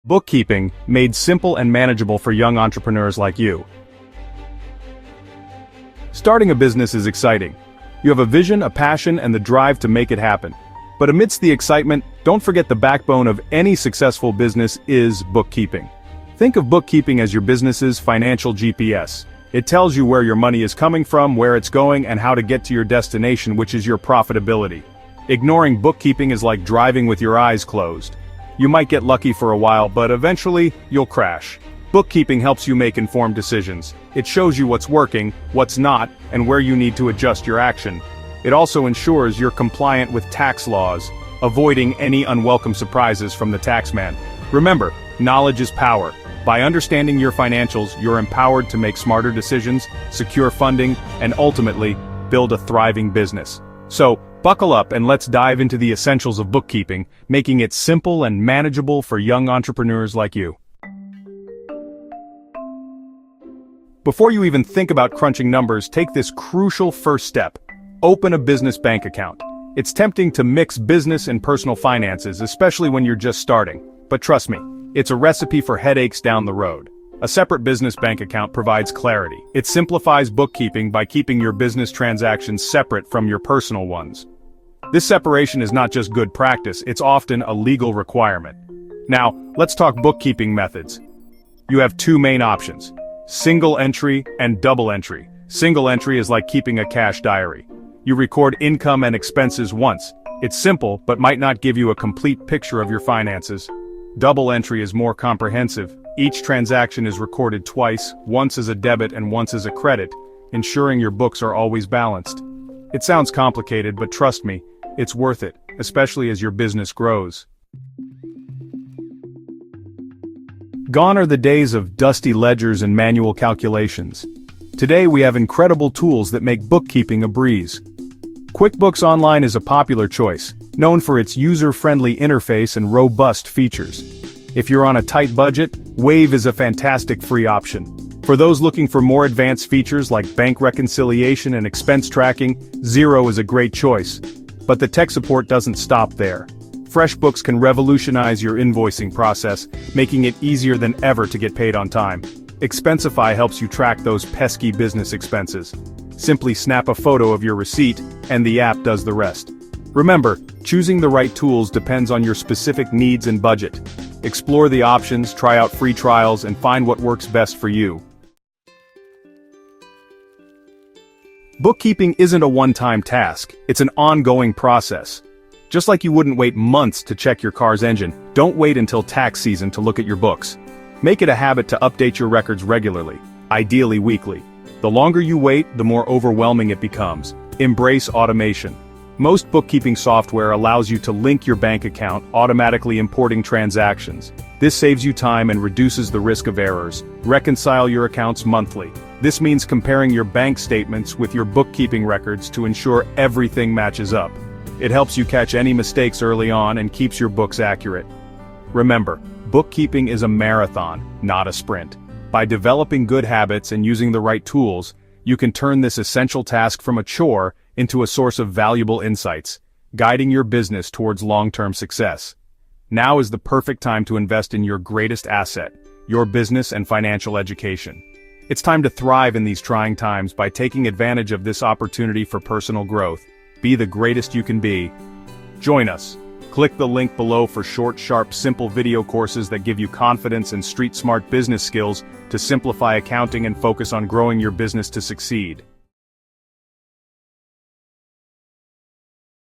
Bookkeeping, made simple and manageable for young entrepreneurs like you. Starting a business is exciting. You have a vision, a passion, and the drive to make it happen. But amidst the excitement, don't forget the backbone of any successful business is bookkeeping. Think of bookkeeping as your business's financial GPS. It tells you where your money is coming from, where it's going, and how to get to your destination, which is your profitability. Ignoring bookkeeping is like driving with your eyes closed. You might get lucky for a while, but eventually, you'll crash. Bookkeeping helps you make informed decisions. It shows you what's working, what's not, and where you need to adjust your action. It also ensures you're compliant with tax laws, avoiding any unwelcome surprises from the taxman. Remember, knowledge is power. By understanding your financials, you're empowered to make smarter decisions, secure funding, and ultimately, build a thriving business. So, buckle up and let's dive into the essentials of bookkeeping, making it simple and manageable for young entrepreneurs like you. Before you even think about crunching numbers, take this crucial first step. Open a business bank account. It's tempting to mix business and personal finances, especially when you're just starting. But trust me, it's a recipe for headaches down the road. A separate business bank account provides clarity. It simplifies bookkeeping by keeping your business transactions separate from your personal ones. This separation is not just good practice, it's often a legal requirement. Now, let's talk bookkeeping methods. You have two main options: single entry and double entry. Single entry is like keeping a cash diary. You record income and expenses once. It's simple, but might not give you a complete picture of your finances. Double entry is more comprehensive. Each transaction is recorded twice, once as a debit and once as a credit, ensuring your books are always balanced. It sounds complicated, but trust me, it's worth it, especially as your business grows. Gone are the days of dusty ledgers and manual calculations. Today we have incredible tools that make bookkeeping a breeze. QuickBooks Online is a popular choice, known for its user-friendly interface and robust features. If you're on a tight budget, Wave is a fantastic free option. For those looking for more advanced features like bank reconciliation and expense tracking, Xero is a great choice. But the tech support doesn't stop there. FreshBooks can revolutionize your invoicing process, making it easier than ever to get paid on time. Expensify helps you track those pesky business expenses. Simply snap a photo of your receipt, and the app does the rest. Remember, choosing the right tools depends on your specific needs and budget. Explore the options, try out free trials, and find what works best for you. Bookkeeping isn't a one-time task, it's an ongoing process. Just like you wouldn't wait months to check your car's engine, don't wait until tax season to look at your books. Make it a habit to update your records regularly, ideally weekly. The longer you wait, the more overwhelming it becomes. Embrace automation. Most bookkeeping software allows you to link your bank account, automatically importing transactions. This saves you time and reduces the risk of errors. Reconcile your accounts monthly. This means comparing your bank statements with your bookkeeping records to ensure everything matches up. It helps you catch any mistakes early on and keeps your books accurate. Remember, bookkeeping is a marathon, not a sprint. By developing good habits and using the right tools, you can turn this essential task from a chore into a source of valuable insights, guiding your business towards long-term success. Now is the perfect time to invest in your greatest asset, your business and financial education. It's time to thrive in these trying times by taking advantage of this opportunity for personal growth. Be the greatest you can be. Join us. Click the link below for short, sharp, simple video courses that give you confidence and street-smart business skills to simplify accounting and focus on growing your business to succeed.